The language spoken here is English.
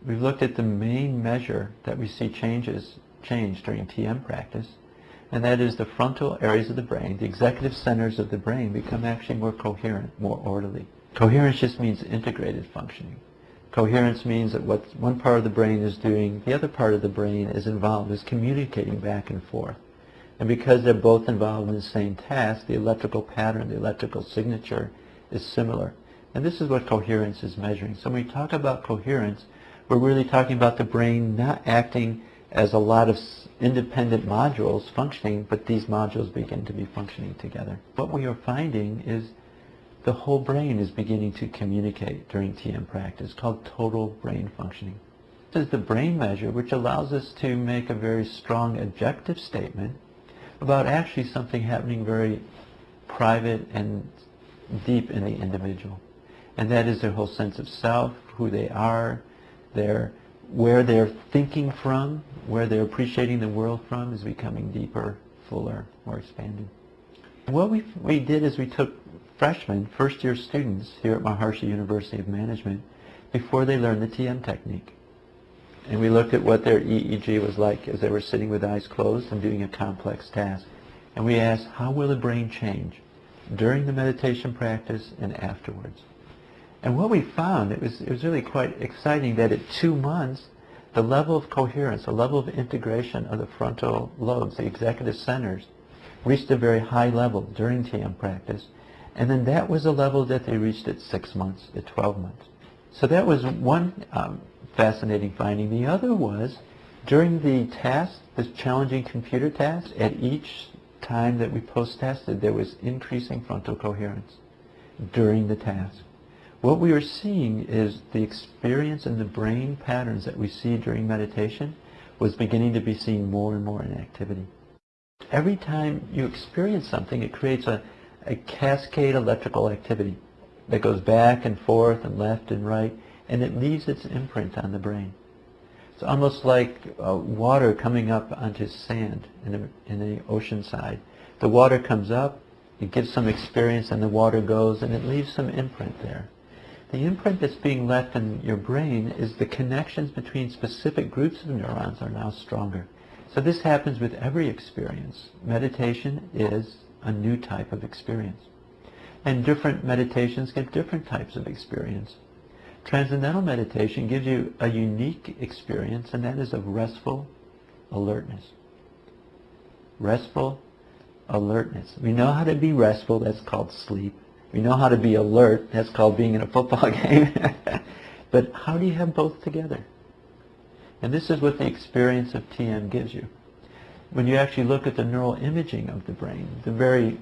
we've looked at the main measure that we see change during TM practice, and that is the frontal areas of the brain, the executive centers of the brain become actually more coherent, more orderly. Coherence just means integrated functioning. Coherence means that what one part of the brain is doing, the other part of the brain is involved, is communicating back and forth. And because they're both involved in the same task, the electrical pattern, the electrical signature is similar. And this is what coherence is measuring. So when we talk about coherence, we're really talking about the brain not acting as a lot of independent modules functioning, but these modules begin to be functioning together. What we are finding is the whole brain is beginning to communicate during TM practice, called total brain functioning. This is the brain measure which allows us to make a very strong objective statement about actually something happening very private and deep in the individual. And that is their whole sense of self, who they are, where they're thinking from, where they're appreciating the world from is becoming deeper, fuller, more expanded. What we did is we took freshmen, first-year students here at Maharishi University of Management before they learned the TM technique. And we looked at what their EEG was like as they were sitting with eyes closed and doing a complex task. And we asked, how will the brain change during the meditation practice and afterwards? And what we found, it was really quite exciting that at 2 months, the level of coherence, the level of integration of the frontal lobes, the executive centers, reached a very high level during TM practice. And then that was a level that they reached at 6 months, at 12 months. So that was one fascinating finding. The other was, during the task, this challenging computer task, at each time that we post-tested, there was increasing frontal coherence during the task. What we were seeing is the experience and the brain patterns that we see during meditation was beginning to be seen more and more in activity. Every time you experience something, it creates a cascade electrical activity that goes back and forth and left and right, and it leaves its imprint on the brain. It's almost like water coming up onto sand in the ocean side. The water comes up, it gives some experience, and the water goes, and it leaves some imprint there. The imprint that's being left in your brain is the connections between specific groups of neurons are now stronger. So this happens with every experience. Meditation is a new type of experience. And different meditations give different types of experience. Transcendental meditation gives you a unique experience, and that is of restful alertness. Restful alertness. We know how to be restful, that's called sleep. We know how to be alert, that's called being in a football game. But how do you have both together? And this is what the experience of TM gives you. When you actually look at the neural imaging of the brain, the very